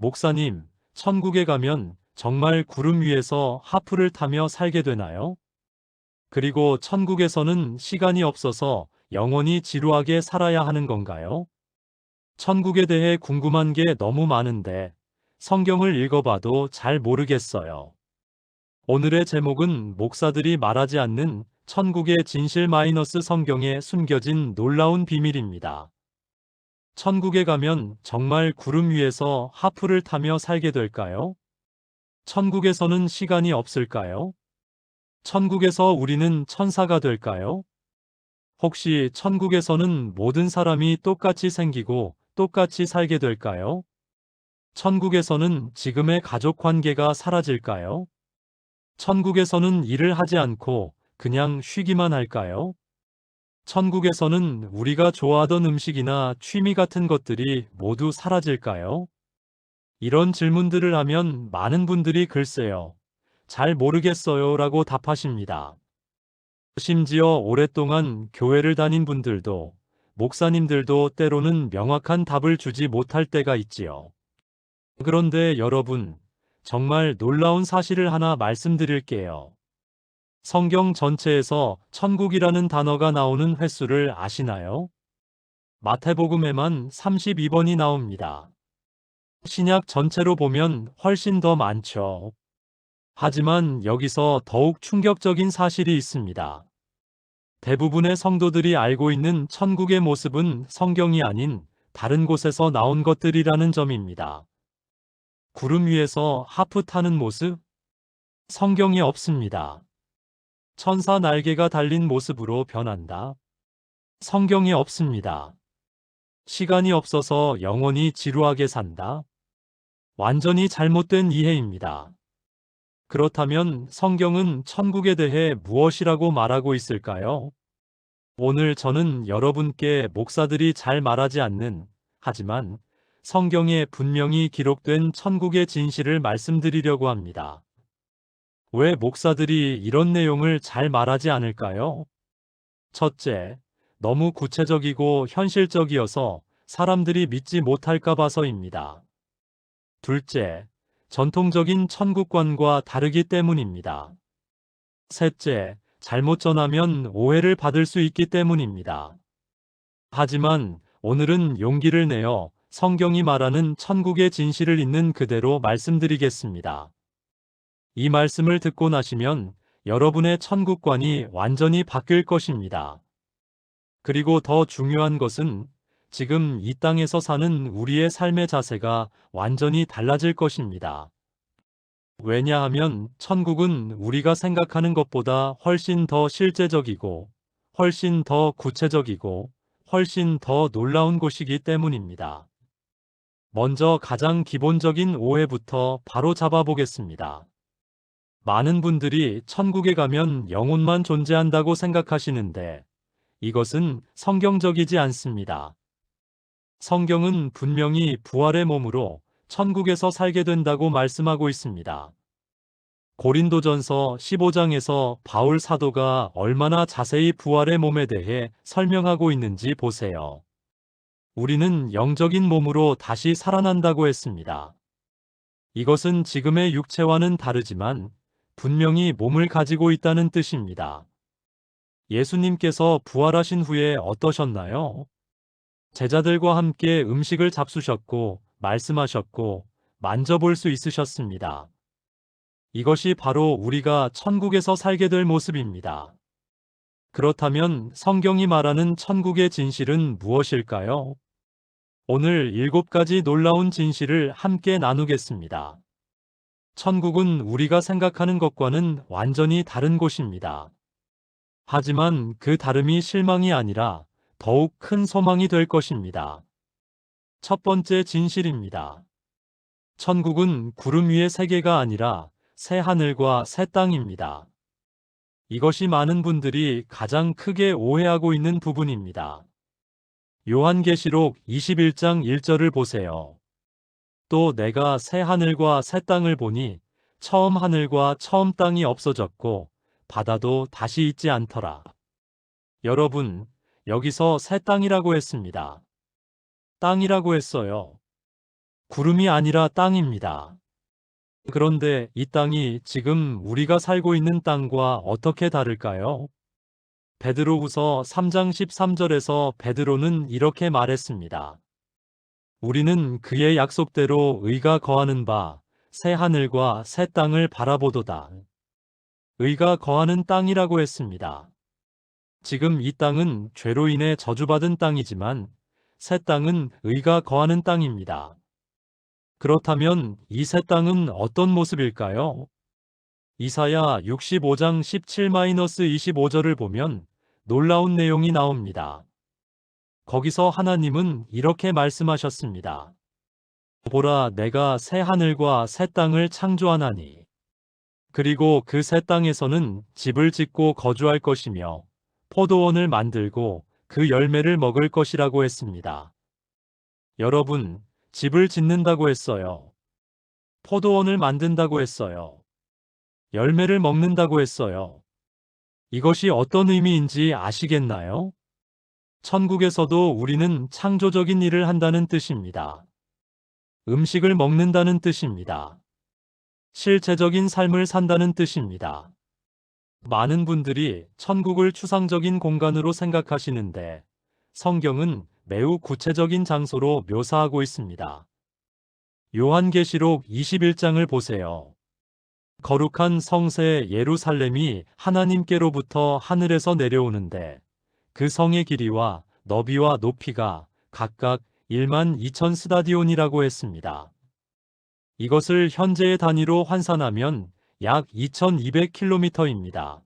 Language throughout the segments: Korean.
목사님, 천국에 가면 정말 구름 위에서 하프를 타며 살게 되나요? 그리고 천국에서는 시간이 없어서 영원히 지루하게 살아야 하는 건가요? 천국에 대해 궁금한 게 너무 많은데 성경을 읽어봐도 잘 모르겠어요. 오늘의 제목은 목사들이 말하지 않는 천국의 진실 마이너스 성경에 숨겨진 놀라운 비밀입니다. 천국에 가면 정말 구름 위에서 하프를 타며 살게 될까요? 천국에서는 시간이 없을까요? 천국에서 우리는 천사가 될까요? 혹시 천국에서는 모든 사람이 똑같이 생기고 똑같이 살게 될까요? 천국에서는 지금의 가족 관계가 사라질까요? 천국에서는 일을 하지 않고 그냥 쉬기만 할까요? 천국에서는 우리가 좋아하던 음식이나 취미 같은 것들이 모두 사라질까요? 이런 질문들을 하면 많은 분들이 글쎄요, 잘 모르겠어요 라고 답하십니다. 심지어 오랫동안 교회를 다닌 분들도, 목사님들도 때로는 명확한 답을 주지 못할 때가 있지요. 그런데 여러분, 정말 놀라운 사실을 하나 말씀드릴게요. 성경 전체에서 천국이라는 단어가 나오는 횟수를 아시나요? 마태복음에만 32번이 나옵니다. 신약 전체로 보면 훨씬 더 많죠. 하지만 여기서 더욱 충격적인 사실이 있습니다. 대부분의 성도들이 알고 있는 천국의 모습은 성경이 아닌 다른 곳에서 나온 것들이라는 점입니다. 구름 위에서 하프 타는 모습? 성경에 없습니다. 천사 날개가 달린 모습으로 변한다? 성경에 없습니다. 시간이 없어서 영원히 지루하게 산다? 완전히 잘못된 이해입니다. 그렇다면 성경은 천국에 대해 무엇이라고 말하고 있을까요? 오늘 저는 여러분께 목사들이 잘 말하지 않는, 하지만 성경에 분명히 기록된 천국의 진실을 말씀드리려고 합니다. 왜 목사들이 이런 내용을 잘 말하지 않을까요? 첫째, 너무 구체적이고 현실적이어서 사람들이 믿지 못할까 봐서입니다. 둘째, 전통적인 천국관과 다르기 때문입니다. 셋째, 잘못 전하면 오해를 받을 수 있기 때문입니다. 하지만 오늘은 용기를 내어 성경이 말하는 천국의 진실을 있는 그대로 말씀드리겠습니다. 이 말씀을 듣고 나시면 여러분의 천국관이 완전히 바뀔 것입니다. 그리고 더 중요한 것은 지금 이 땅에서 사는 우리의 삶의 자세가 완전히 달라질 것입니다. 왜냐하면 천국은 우리가 생각하는 것보다 훨씬 더 실제적이고, 훨씬 더 구체적이고, 훨씬 더 놀라운 곳이기 때문입니다. 먼저 가장 기본적인 오해부터 바로 잡아보겠습니다. 많은 분들이 천국에 가면 영혼만 존재한다고 생각하시는데, 이것은 성경적이지 않습니다. 성경은 분명히 부활의 몸으로 천국에서 살게 된다고 말씀하고 있습니다. 고린도전서 15장에서 바울 사도가 얼마나 자세히 부활의 몸에 대해 설명하고 있는지 보세요. 우리는 영적인 몸으로 다시 살아난다고 했습니다. 이것은 지금의 육체와는 다르지만 분명히 몸을 가지고 있다는 뜻입니다. 예수님께서 부활하신 후에 어떠셨나요? 제자들과 함께 음식을 잡수셨고, 말씀하셨고, 만져볼 수 있으셨습니다. 이것이 바로 우리가 천국에서 살게 될 모습입니다. 그렇다면 성경이 말하는 천국의 진실은 무엇일까요? 오늘 7가지 놀라운 진실을 함께 나누겠습니다. 천국은 우리가 생각하는 것과는 완전히 다른 곳입니다. 하지만 그 다름이 실망이 아니라 더욱 큰 소망이 될 것입니다. 첫 번째 진실입니다. 천국은 구름 위의 세계가 아니라 새 하늘과 새 땅입니다. 이것이 많은 분들이 가장 크게 오해하고 있는 부분입니다. 요한계시록 21장 1절을 보세요. 또 내가 새 하늘과 새 땅을 보니 처음 하늘과 처음 땅이 없어졌고 바다도 다시 있지 않더라. 여러분, 여기서 새 땅이라고 했습니다. 땅이라고 했어요. 구름이 아니라 땅입니다. 그런데 이 땅이 지금 우리가 살고 있는 땅과 어떻게 다를까요? 베드로후서 3장 13절에서 베드로는 이렇게 말했습니다. 우리는 그의 약속대로 의가 거하는 바 새 하늘과 새 땅을 바라보도다. 의가 거하는 땅이라고 했습니다. 지금 이 땅은 죄로 인해 저주받은 땅이지만 새 땅은 의가 거하는 땅입니다. 그렇다면 이 새 땅은 어떤 모습일까요? 이사야 65장 17-25절을 보면 놀라운 내용이 나옵니다. 거기서 하나님은 이렇게 말씀하셨습니다. 보라, 내가 새 하늘과 새 땅을 창조하나니 그리고 그 새 땅에서는 집을 짓고 거주할 것이며 포도원을 만들고 그 열매를 먹을 것이라고 했습니다. 여러분, 집을 짓는다고 했어요. 포도원을 만든다고 했어요. 열매를 먹는다고 했어요. 이것이 어떤 의미인지 아시겠나요? 천국에서도 우리는 창조적인 일을 한다는 뜻입니다. 음식을 먹는다는 뜻입니다. 실체적인 삶을 산다는 뜻입니다. 많은 분들이 천국을 추상적인 공간으로 생각하시는데 성경은 매우 구체적인 장소로 묘사하고 있습니다. 요한계시록 21장을 보세요. 거룩한 성새 예루살렘이 하나님께로부터 하늘에서 내려오는데 그 성의 길이와 너비와 높이가 각각 12,000 스타디온이라고 했습니다. 이것을 현재의 단위로 환산하면 약 2200km입니다.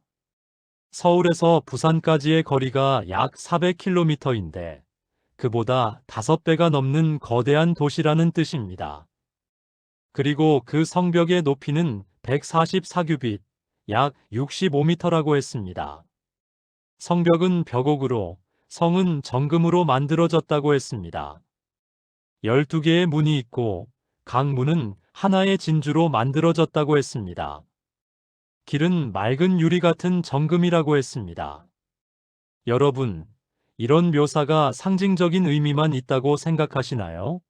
서울에서 부산까지의 거리가 약 400km인데 그보다 5배가 넘는 거대한 도시라는 뜻입니다. 그리고 그 성벽의 높이는 144규빗, 약 65m라고 했습니다. 성벽은 벽옥으로, 성은 정금으로 만들어졌다고 했습니다. 12개의 문이 있고 각 문은 하나의 진주로 만들어졌다고 했습니다. 길은 맑은 유리 같은 정금이라고 했습니다. 여러분, 이런 묘사가 상징적인 의미만 있다고 생각하시나요?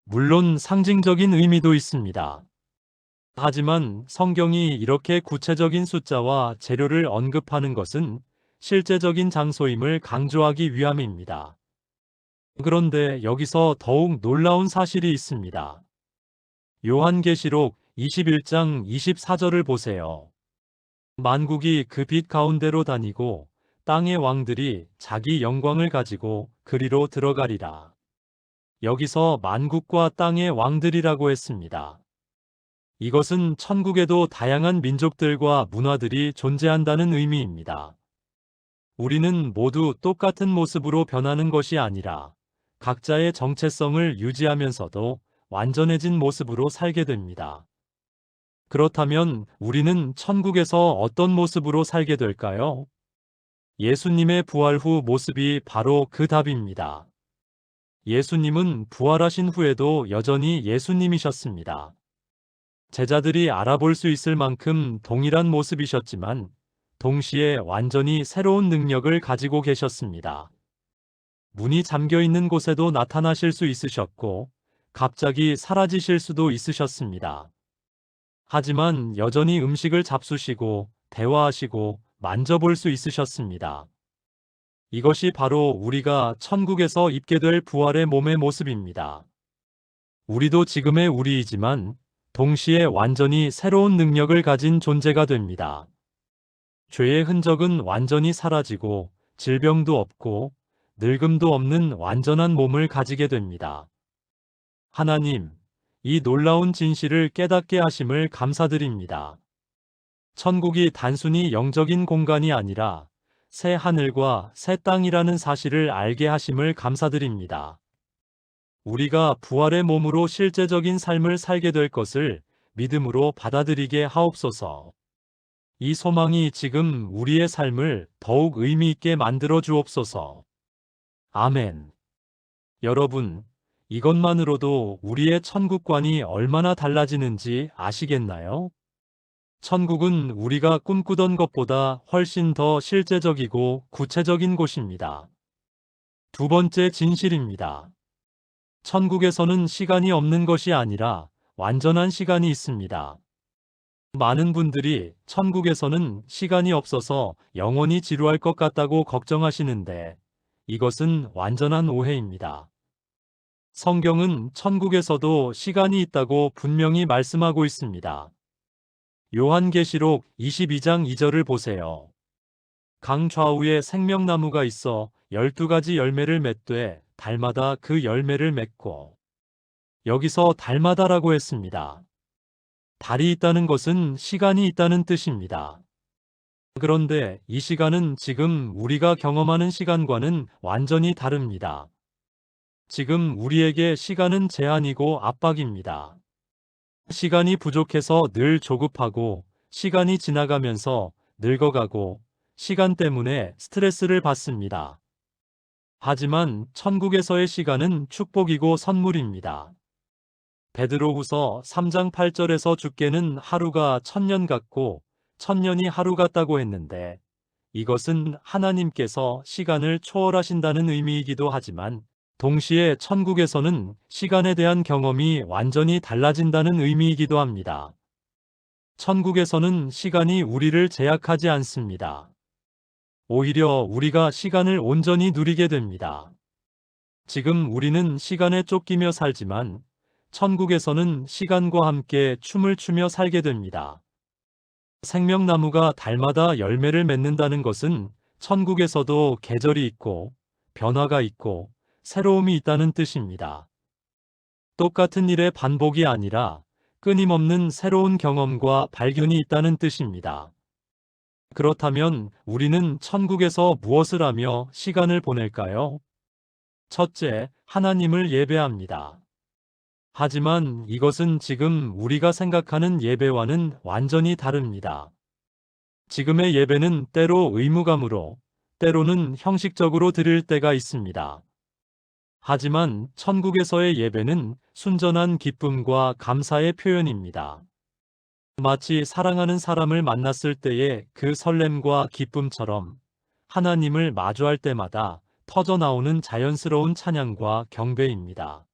물론 상징적인 의미도 있습니다. 하지만 성경이 이렇게 구체적인 숫자와 재료를 언급하는 것은 실제적인 장소임을 강조하기 위함입니다. 그런데 여기서 더욱 놀라운 사실이 있습니다. 요한계시록 21장 24절을 보세요. 만국이 그 빛 가운데로 다니고 땅의 왕들이 자기 영광을 가지고 그리로 들어가리라. 여기서 만국과 땅의 왕들이라고 했습니다. 이것은 천국에도 다양한 민족들과 문화들이 존재한다는 의미입니다. 우리는 모두 똑같은 모습으로 변하는 것이 아니라 각자의 정체성을 유지하면서도 완전해진 모습으로 살게 됩니다. 그렇다면 우리는 천국에서 어떤 모습으로 살게 될까요? 예수님의 부활 후 모습이 바로 그 답입니다. 예수님은 부활하신 후에도 여전히 예수님이셨습니다. 제자들이 알아볼 수 있을 만큼 동일한 모습이셨지만 동시에 완전히 새로운 능력을 가지고 계셨습니다. 문이 잠겨 있는 곳에도 나타나실 수 있으셨고 갑자기 사라지실 수도 있으셨습니다. 하지만 여전히 음식을 잡수시고 대화하시고 만져볼 수 있으셨습니다. 이것이 바로 우리가 천국에서 입게 될 부활의 몸의 모습입니다. 우리도 지금의 우리이지만 동시에 완전히 새로운 능력을 가진 존재가 됩니다. 죄의 흔적은 완전히 사라지고 질병도 없고 늙음도 없는 완전한 몸을 가지게 됩니다. 하나님, 이 놀라운 진실을 깨닫게 하심을 감사드립니다. 천국이 단순히 영적인 공간이 아니라 새 하늘과 새 땅이라는 사실을 알게 하심을 감사드립니다. 우리가 부활의 몸으로 실제적인 삶을 살게 될 것을 믿음으로 받아들이게 하옵소서. 이 소망이 지금 우리의 삶을 더욱 의미 있게 만들어 주옵소서. 아멘. 여러분, 이것만으로도 우리의 천국관이 얼마나 달라지는지 아시겠나요? 천국은 우리가 꿈꾸던 것보다 훨씬 더 실제적이고 구체적인 곳입니다. 두 번째 진실입니다. 천국에서는 시간이 없는 것이 아니라 완전한 시간이 있습니다. 많은 분들이 천국에서는 시간이 없어서 영원히 지루할 것 같다고 걱정하시는데 이것은 완전한 오해입니다. 성경은 천국에서도 시간이 있다고 분명히 말씀하고 있습니다. 요한계시록 22장 2절을 보세요. 강 좌우에 생명나무가 있어 12가지 열매를 맺되 달마다 그 열매를 맺고, 여기서 달마다라고 했습니다. 달이 있다는 것은 시간이 있다는 뜻입니다. 그런데 이 시간은 지금 우리가 경험하는 시간과는 완전히 다릅니다. 지금 우리에게 시간은 제한이고 압박입니다. 시간이 부족해서 늘 조급하고, 시간이 지나가면서 늙어가고, 시간 때문에 스트레스를 받습니다. 하지만 천국에서의 시간은 축복이고 선물입니다. 베드로후서 3장 8절에서 주께는 하루가 1000년 같고 1000년이 하루 같다고 했는데, 이것은 하나님께서 시간을 초월하신다는 의미이기도 하지만 동시에 천국에서는 시간에 대한 경험이 완전히 달라진다는 의미이기도 합니다. 천국에서는 시간이 우리를 제약하지 않습니다. 오히려 우리가 시간을 온전히 누리게 됩니다. 지금 우리는 시간에 쫓기며 살지만 천국에서는 시간과 함께 춤을 추며 살게 됩니다. 생명나무가 달마다 열매를 맺는다는 것은 천국에서도 계절이 있고 변화가 있고 새로움이 있다는 뜻입니다. 똑같은 일의 반복이 아니라 끊임없는 새로운 경험과 발견이 있다는 뜻입니다. 그렇다면 우리는 천국에서 무엇을 하며 시간을 보낼까요? 첫째, 하나님을 예배합니다. 하지만 이것은 지금 우리가 생각하는 예배와는 완전히 다릅니다. 지금의 예배는 때로 의무감으로, 때로는 형식적으로 드릴 때가 있습니다. 하지만 천국에서의 예배는 순전한 기쁨과 감사의 표현입니다. 마치 사랑하는 사람을 만났을 때의 그 설렘과 기쁨처럼 하나님을 마주할 때마다 터져나오는 자연스러운 찬양과 경배입니다.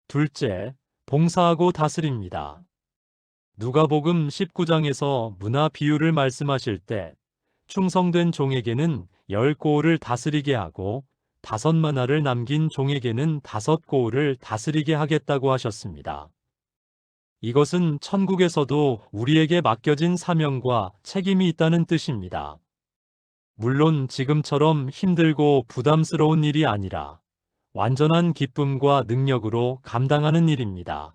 둘째, 봉사하고 다스립니다. 누가복음 19장에서 문화 비유를 말씀하실 때 충성된 종에게는 10고을을 다스리게 하고 5만나를 남긴 종에게는 5고을을 다스리게 하겠다고 하셨습니다. 이것은 천국에서도 우리에게 맡겨진 사명과 책임이 있다는 뜻입니다. 물론 지금처럼 힘들고 부담스러운 일이 아니라 완전한 기쁨과 능력으로 감당하는 일입니다.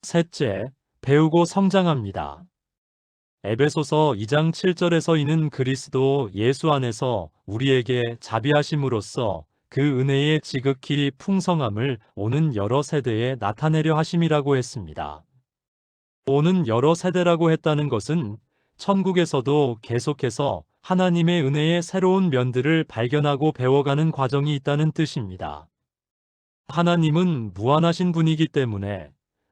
셋째, 배우고 성장합니다. 에베소서 2장 7절에서 이는 그리스도 예수 안에서 우리에게 자비하심으로써 그 은혜의 지극히 풍성함을 오는 여러 세대에 나타내려 하심이라고 했습니다. 오는 여러 세대라고 했다는 것은 천국에서도 계속해서 하나님의 은혜의 새로운 면들을 발견하고 배워가는 과정이 있다는 뜻입니다. 하나님은 무한하신 분이기 때문에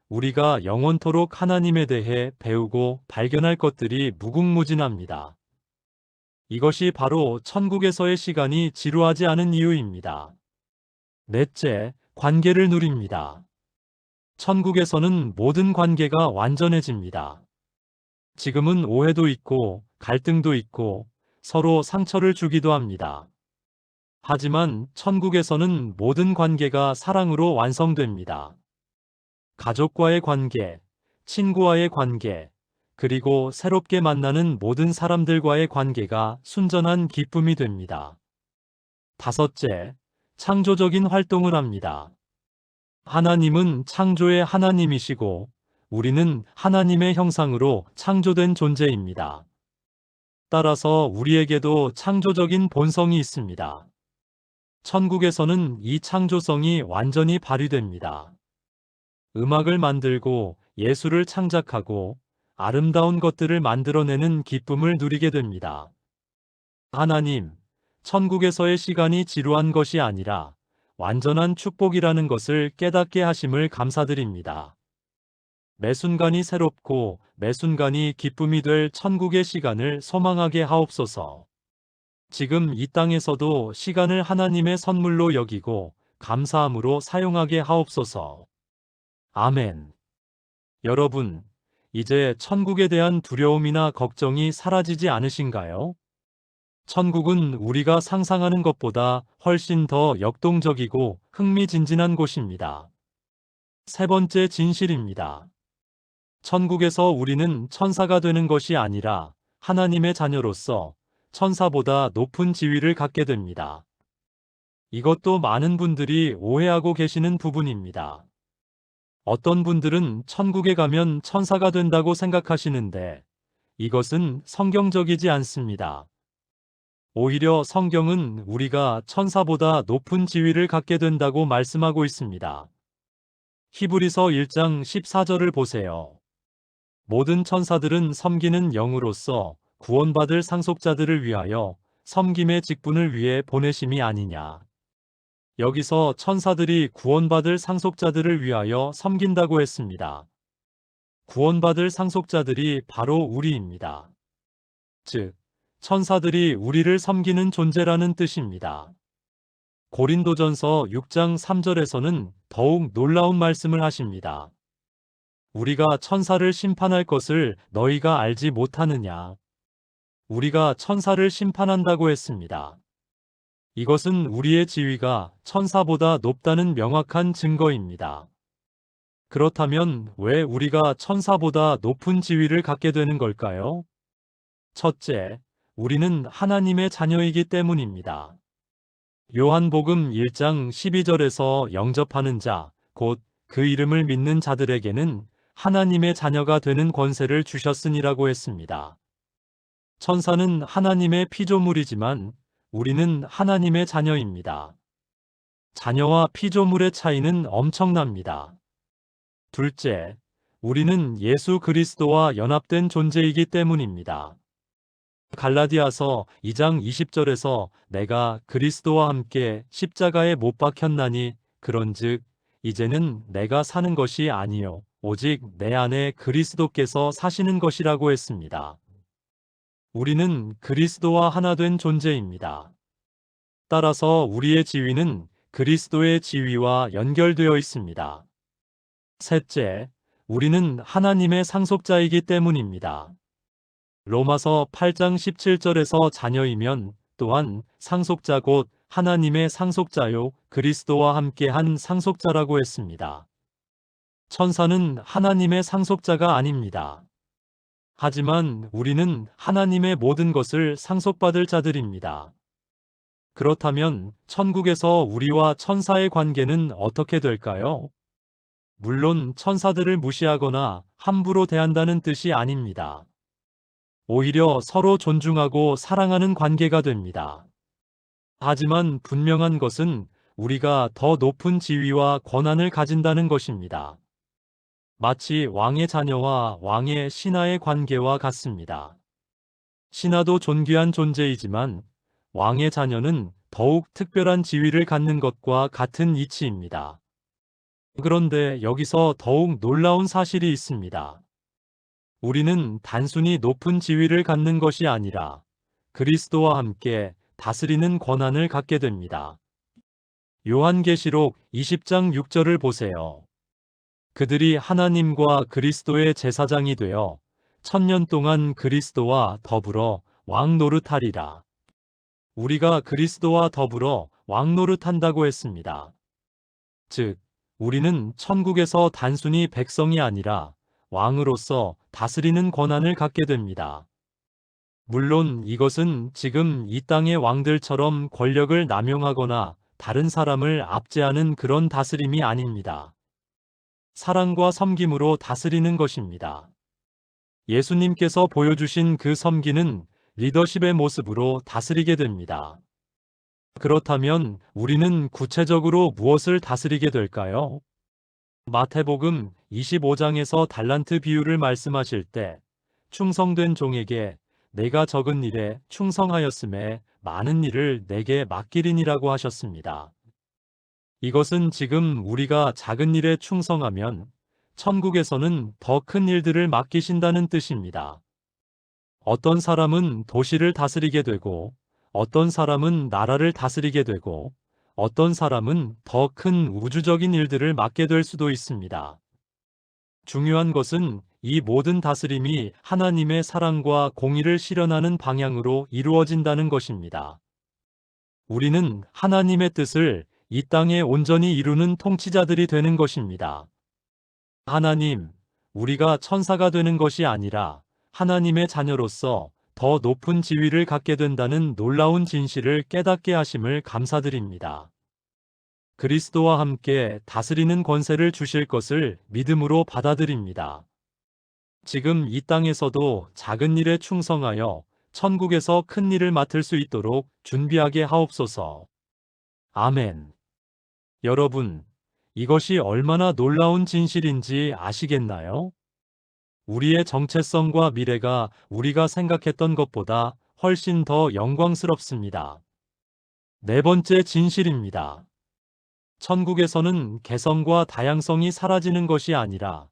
우리가 영원토록 하나님에 대해 배우고 발견할 것들이 무궁무진합니다. 이것이 바로 천국에서의 시간이 지루하지 않은 이유입니다. 넷째, 관계를 누립니다. 천국에서는 모든 관계가 완전해집니다. 지금은 오해도 있고 갈등도 있고 서로 상처를 주기도 합니다. 하지만 천국에서는 모든 관계가 사랑으로 완성됩니다. 가족과의 관계, 친구와의 관계, 그리고 새롭게 만나는 모든 사람들과의 관계가 순전한 기쁨이 됩니다. 다섯째, 창조적인 활동을 합니다. 하나님은 창조의 하나님이시고 우리는 하나님의 형상으로 창조된 존재입니다. 따라서 우리에게도 창조적인 본성이 있습니다. 천국에서는 이 창조성이 완전히 발휘됩니다. 음악을 만들고 예술을 창작하고 아름다운 것들을 만들어내는 기쁨을 누리게 됩니다. 하나님, 천국에서의 시간이 지루한 것이 아니라 완전한 축복이라는 것을 깨닫게 하심을 감사드립니다. 매 순간이 새롭고 매 순간이 기쁨이 될 천국의 시간을 소망하게 하옵소서. 지금 이 땅에서도 시간을 하나님의 선물로 여기고 감사함으로 사용하게 하옵소서. 아멘. 여러분, 이제 천국에 대한 두려움이나 걱정이 사라지지 않으신가요? 천국은 우리가 상상하는 것보다 훨씬 더 역동적이고 흥미진진한 곳입니다. 세 번째 진실입니다. 천국에서 우리는 천사가 되는 것이 아니라 하나님의 자녀로서 천사보다 높은 지위를 갖게 됩니다. 이것도 많은 분들이 오해하고 계시는 부분입니다. 어떤 분들은 천국에 가면 천사가 된다고 생각하시는데 이것은 성경적이지 않습니다. 오히려 성경은 우리가 천사보다 높은 지위를 갖게 된다고 말씀하고 있습니다. 히브리서 1장 14절을 보세요. 모든 천사들은 섬기는 영으로서 구원받을 상속자들을 위하여 섬김의 직분을 위해 보내심이 아니냐. 여기서 천사들이 구원받을 상속자들을 위하여 섬긴다고 했습니다. 구원받을 상속자들이 바로 우리입니다. 즉, 천사들이 우리를 섬기는 존재라는 뜻입니다. 고린도전서 6장 3절에서는 더욱 놀라운 말씀을 하십니다. 우리가 천사를 심판할 것을 너희가 알지 못하느냐. 우리가 천사를 심판한다고 했습니다. 이것은 우리의 지위가 천사보다 높다는 명확한 증거입니다. 그렇다면 왜 우리가 천사보다 높은 지위를 갖게 되는 걸까요? 첫째, 우리는 하나님의 자녀이기 때문입니다. 요한복음 1장 12절에서 영접하는 자, 곧 그 이름을 믿는 자들에게는 하나님의 자녀가 되는 권세를 주셨으니라고 했습니다. 천사는 하나님의 피조물이지만 우리는 하나님의 자녀입니다. 자녀와 피조물의 차이는 엄청납니다. 둘째, 우리는 예수 그리스도와 연합된 존재이기 때문입니다. 갈라디아서 2장 20절에서 내가 그리스도와 함께 십자가에 못 박혔나니 그런즉 이제는 내가 사는 것이 아니요 오직 내 안에 그리스도께서 사시는 것이라고 했습니다. 우리는 그리스도와 하나 된 존재입니다. 따라서 우리의 지위는 그리스도의 지위와 연결되어 있습니다. 셋째, 우리는 하나님의 상속자이기 때문입니다. 로마서 8장 17절에서 자녀이면 또한 상속자 곧 하나님의 상속자요 그리스도와 함께한 상속자라고 했습니다. 천사는 하나님의 상속자가 아닙니다. 하지만 우리는 하나님의 모든 것을 상속받을 자들입니다. 그렇다면 천국에서 우리와 천사의 관계는 어떻게 될까요? 물론 천사들을 무시하거나 함부로 대한다는 뜻이 아닙니다. 오히려 서로 존중하고 사랑하는 관계가 됩니다. 하지만 분명한 것은 우리가 더 높은 지위와 권한을 가진다는 것입니다. 마치 왕의 자녀와 왕의 신하의 관계와 같습니다. 신하도 존귀한 존재이지만 왕의 자녀는 더욱 특별한 지위를 갖는 것과 같은 이치입니다. 그런데 여기서 더욱 놀라운 사실이 있습니다. 우리는 단순히 높은 지위를 갖는 것이 아니라 그리스도와 함께 다스리는 권한을 갖게 됩니다. 요한계시록 20장 6절을 보세요. 그들이 하나님과 그리스도의 제사장이 되어 1000년 동안 그리스도와 더불어 왕 노릇하리라. 우리가 그리스도와 더불어 왕 노릇한다고 했습니다. 즉, 우리는 천국에서 단순히 백성이 아니라 왕으로서 다스리는 권한을 갖게 됩니다. 물론 이것은 지금 이 땅의 왕들처럼 권력을 남용하거나 다른 사람을 압제하는 그런 다스림이 아닙니다. 사랑과 섬김으로 다스리는 것입니다. 예수님께서 보여주신 그 섬기는 리더십의 모습으로 다스리게 됩니다. 그렇다면 우리는 구체적으로 무엇을 다스리게 될까요? 마태복음 25장에서 달란트 비유를 말씀하실 때 충성된 종에게 내가 적은 일에 충성하였음에 많은 일을 내게 맡기리니라고 하셨습니다. 이것은 지금 우리가 작은 일에 충성하면 천국에서는 더 큰 일들을 맡기신다는 뜻입니다. 어떤 사람은 도시를 다스리게 되고 어떤 사람은 나라를 다스리게 되고 어떤 사람은 더 큰 우주적인 일들을 맡게 될 수도 있습니다. 중요한 것은 이 모든 다스림이 하나님의 사랑과 공의를 실현하는 방향으로 이루어진다는 것입니다. 우리는 하나님의 뜻을 이 땅에 온전히 이루는 통치자들이 되는 것입니다. 하나님, 우리가 천사가 되는 것이 아니라 하나님의 자녀로서 더 높은 지위를 갖게 된다는 놀라운 진실을 깨닫게 하심을 감사드립니다. 그리스도와 함께 다스리는 권세를 주실 것을 믿음으로 받아들입니다. 지금 이 땅에서도 작은 일에 충성하여 천국에서 큰 일을 맡을 수 있도록 준비하게 하옵소서. 아멘. 여러분, 이것이 얼마나 놀라운 진실인지 아시겠나요? 우리의 정체성과 미래가 우리가 생각했던 것보다 훨씬 더 영광스럽습니다. 네 번째 진실입니다. 천국에서는 개성과 다양성이 사라지는 것이 아니라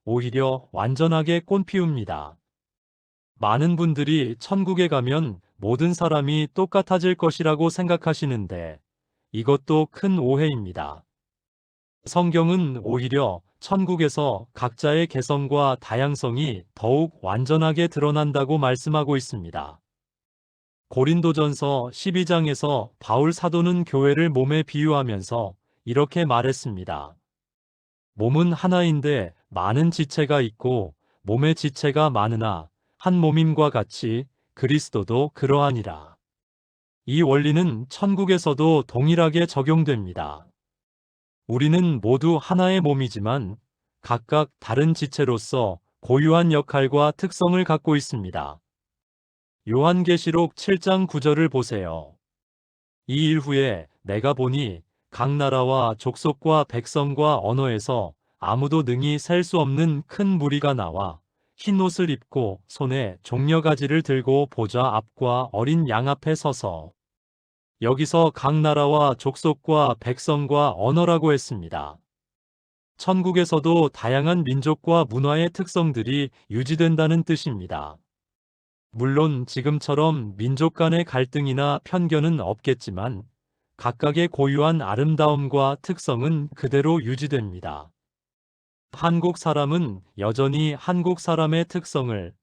오히려 완전하게 꽃피웁니다. 많은 분들이 천국에 가면 모든 사람이 똑같아질 것이라고 생각하시는데 이것도 큰 오해입니다. 성경은 오히려 천국에서 각자의 개성과 다양성이 더욱 완전하게 드러난다고 말씀하고 있습니다. 고린도전서 12장에서 바울 사도는 교회를 몸에 비유하면서 이렇게 말했습니다. 몸은 하나인데 많은 지체가 있고 몸의 지체가 많으나 한 몸임과 같이 그리스도도 그러하니라. 이 원리는 천국에서도 동일하게 적용됩니다. 우리는 모두 하나의 몸이지만 각각 다른 지체로서 고유한 역할과 특성을 갖고 있습니다. 요한계시록 7장 9절을 보세요. 이 일 후에 내가 보니 각 나라와 족속과 백성과 언어에서 아무도 능히 셀 수 없는 큰 무리가 나와 흰 옷을 입고 손에 종려가지를 들고 보좌 앞과 어린 양 앞에 서서 여기서 각 나라와 족속과 백성과 언어라고 했습니다. 천국에서도 다양한 민족과 문화의 특성들이 유지된다는 뜻입니다. 물론 지금처럼 민족 간의 갈등이나 편견은 없겠지만 각각의 고유한 아름다움과 특성은 그대로 유지됩니다. 한국 사람은 여전히 한국 사람의 특성을,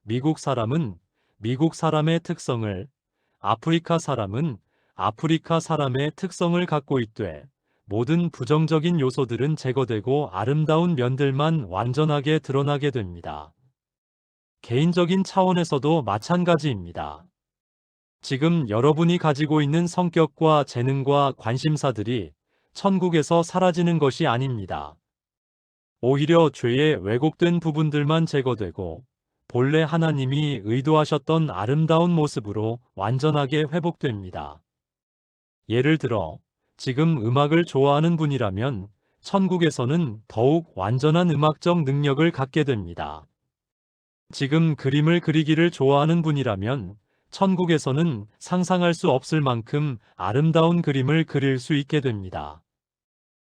미국 사람은 미국 사람의 특성을, 아프리카 사람은 아프리카 사람의 특성을 갖고 있되 모든 부정적인 요소들은 제거되고 아름다운 면들만 완전하게 드러나게 됩니다. 개인적인 차원에서도 마찬가지입니다. 지금 여러분이 가지고 있는 성격과 재능과 관심사들이 천국에서 사라지는 것이 아닙니다. 오히려 죄의 왜곡된 부분들만 제거되고 본래 하나님이 의도하셨던 아름다운 모습으로 완전하게 회복됩니다. 예를 들어 지금 음악을 좋아하는 분이라면 천국에서는 더욱 완전한 음악적 능력을 갖게 됩니다. 지금 그림을 그리기를 좋아하는 분이라면 천국에서는 상상할 수 없을 만큼 아름다운 그림을 그릴 수 있게 됩니다.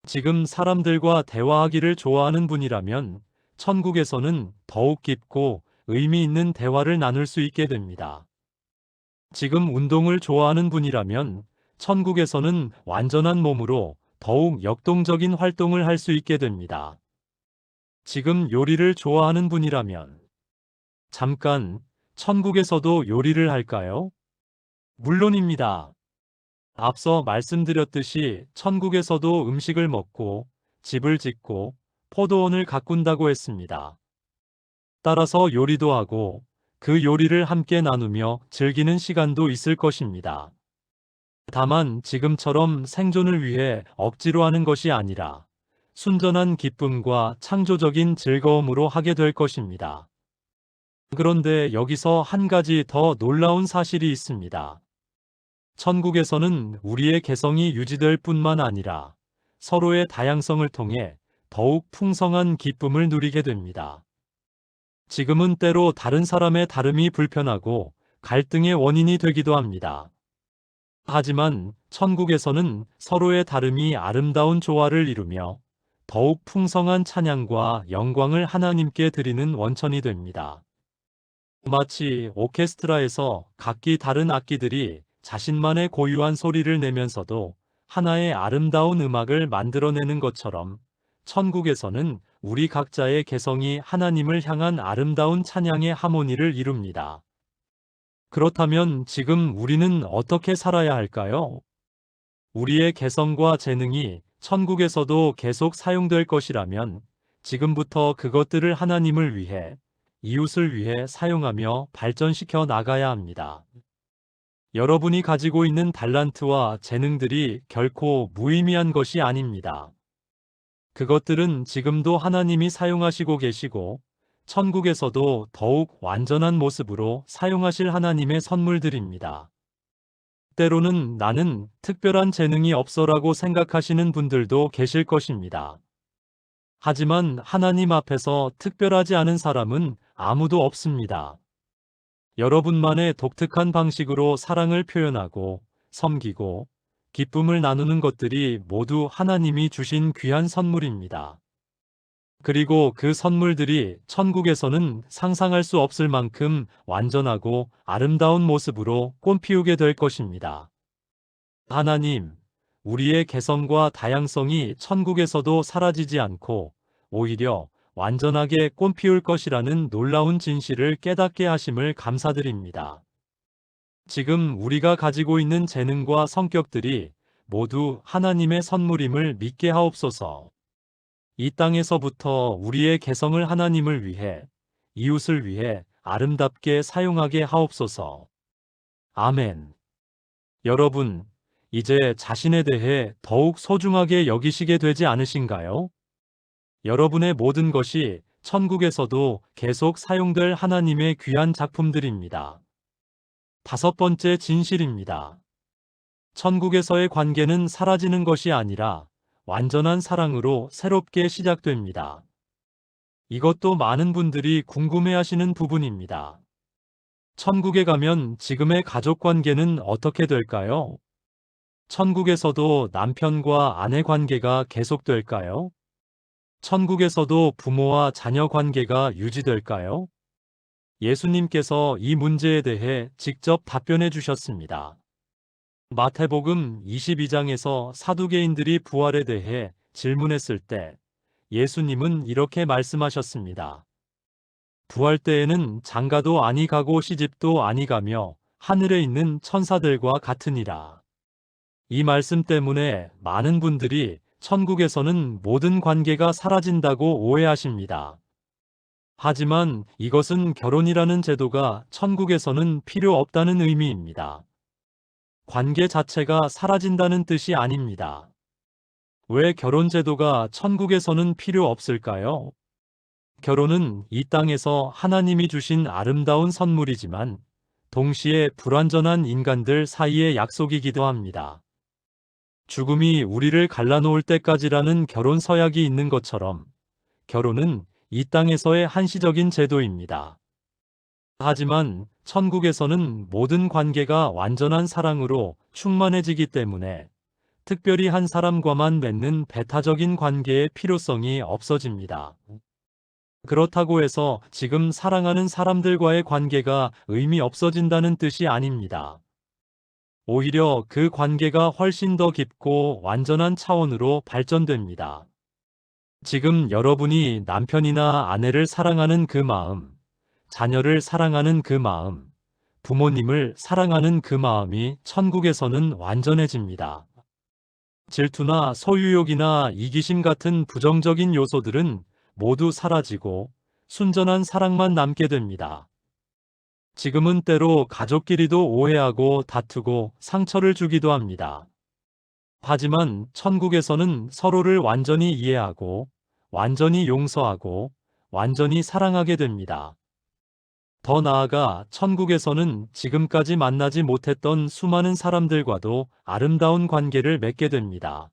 지금 사람들과 대화하기를 좋아하는 분이라면 천국에서는 더욱 깊고 의미 있는 대화를 나눌 수 있게 됩니다. 지금 운동을 좋아하는 분이라면 천국에서는 완전한 몸으로 더욱 역동적인 활동을 할 수 있게 됩니다. 지금 요리를 좋아하는 분이라면 잠깐, 천국에서도 요리를 할까요? 물론입니다. 앞서 말씀드렸듯이 천국에서도 음식을 먹고 집을 짓고 포도원을 가꾼다고 했습니다. 따라서 요리도 하고 그 요리를 함께 나누며 즐기는 시간도 있을 것입니다. 다만 지금처럼 생존을 위해 억지로 하는 것이 아니라 순전한 기쁨과 창조적인 즐거움으로 하게 될 것입니다. 그런데 여기서 한 가지 더 놀라운 사실이 있습니다. 천국에서는 우리의 개성이 유지될 뿐만 아니라 서로의 다양성을 통해 더욱 풍성한 기쁨을 누리게 됩니다. 지금은 때로 다른 사람의 다름이 불편하고 갈등의 원인이 되기도 합니다. 하지만 천국에서는 서로의 다름이 아름다운 조화를 이루며 더욱 풍성한 찬양과 영광을 하나님께 드리는 원천이 됩니다. 마치 오케스트라에서 각기 다른 악기들이 자신만의 고유한 소리를 내면서도 하나의 아름다운 음악을 만들어내는 것처럼 천국에서는 우리 각자의 개성이 하나님을 향한 아름다운 찬양의 하모니를 이룹니다. 그렇다면 지금 우리는 어떻게 살아야 할까요? 우리의 개성과 재능이 천국에서도 계속 사용될 것이라면 지금부터 그것들을 하나님을 위해, 이웃을 위해 사용하며 발전시켜 나가야 합니다. 여러분이 가지고 있는 달란트와 재능들이 결코 무의미한 것이 아닙니다. 그것들은 지금도 하나님이 사용하시고 계시고 천국에서도 더욱 완전한 모습으로 사용하실 하나님의 선물들입니다. 때로는 나는 특별한 재능이 없어라고 생각하시는 분들도 계실 것입니다. 하지만 하나님 앞에서 특별하지 않은 사람은 아무도 없습니다. 여러분만의 독특한 방식으로 사랑을 표현하고 섬기고 기쁨을 나누는 것들이 모두 하나님이 주신 귀한 선물입니다. 그리고 그 선물들이 천국에서는 상상할 수 없을 만큼 완전하고 아름다운 모습으로 꽃피우게 될 것입니다. 하나님, 우리의 개성과 다양성이 천국에서도 사라지지 않고 오히려 완전하게 꽃피울 것이라는 놀라운 진실을 깨닫게 하심을 감사드립니다. 지금 우리가 가지고 있는 재능과 성격들이 모두 하나님의 선물임을 믿게 하옵소서. 이 땅에서부터 우리의 개성을 하나님을 위해, 이웃을 위해 아름답게 사용하게 하옵소서. 아멘. 여러분, 이제 자신에 대해 더욱 소중하게 여기시게 되지 않으신가요? 여러분의 모든 것이 천국에서도 계속 사용될 하나님의 귀한 작품들입니다. 다섯 번째 진실입니다. 천국에서의 관계는 사라지는 것이 아니라 완전한 사랑으로 새롭게 시작됩니다. 이것도 많은 분들이 궁금해하시는 부분입니다. 천국에 가면 지금의 가족 관계는 어떻게 될까요? 천국에서도 남편과 아내 관계가 계속될까요? 천국에서도 부모와 자녀 관계가 유지될까요? 예수님께서 이 문제에 대해 직접 답변해 주셨습니다. 마태복음 22장에서 사두개인들이 부활에 대해 질문했을 때 예수님은 이렇게 말씀하셨습니다. 부활 때에는 장가도 아니 가고 시집도 아니 가며 하늘에 있는 천사들과 같으니라. 이 말씀 때문에 많은 분들이 천국에서는 모든 관계가 사라진다고 오해하십니다. 하지만 이것은 결혼이라는 제도가 천국에서는 필요 없다는 의미입니다. 관계 자체가 사라진다는 뜻이 아닙니다. 왜 결혼 제도가 천국에서는 필요 없을까요? 결혼은 이 땅에서 하나님이 주신 아름다운 선물이지만 동시에 불완전한 인간들 사이의 약속이기도 합니다. 죽음이 우리를 갈라놓을 때까지라는 결혼 서약이 있는 것처럼 결혼은 이 땅에서의 한시적인 제도입니다. 하지만 천국에서는 모든 관계가 완전한 사랑으로 충만해지기 때문에 특별히 한 사람과만 맺는 배타적인 관계의 필요성이 없어집니다. 그렇다고 해서 지금 사랑하는 사람들과의 관계가 의미 없어진다는 뜻이 아닙니다. 오히려 그 관계가 훨씬 더 깊고 완전한 차원으로 발전됩니다. 지금 여러분이 남편이나 아내를 사랑하는 그 마음, 자녀를 사랑하는 그 마음, 부모님을 사랑하는 그 마음이 천국에서는 완전해집니다. 질투나 소유욕이나 이기심 같은 부정적인 요소들은 모두 사라지고 순전한 사랑만 남게 됩니다. 지금은 때로 가족끼리도 오해하고 다투고 상처를 주기도 합니다. 하지만 천국에서는 서로를 완전히 이해하고 완전히 용서하고 완전히 사랑하게 됩니다. 더 나아가 천국에서는 지금까지 만나지 못했던 수많은 사람들과도 아름다운 관계를 맺게 됩니다.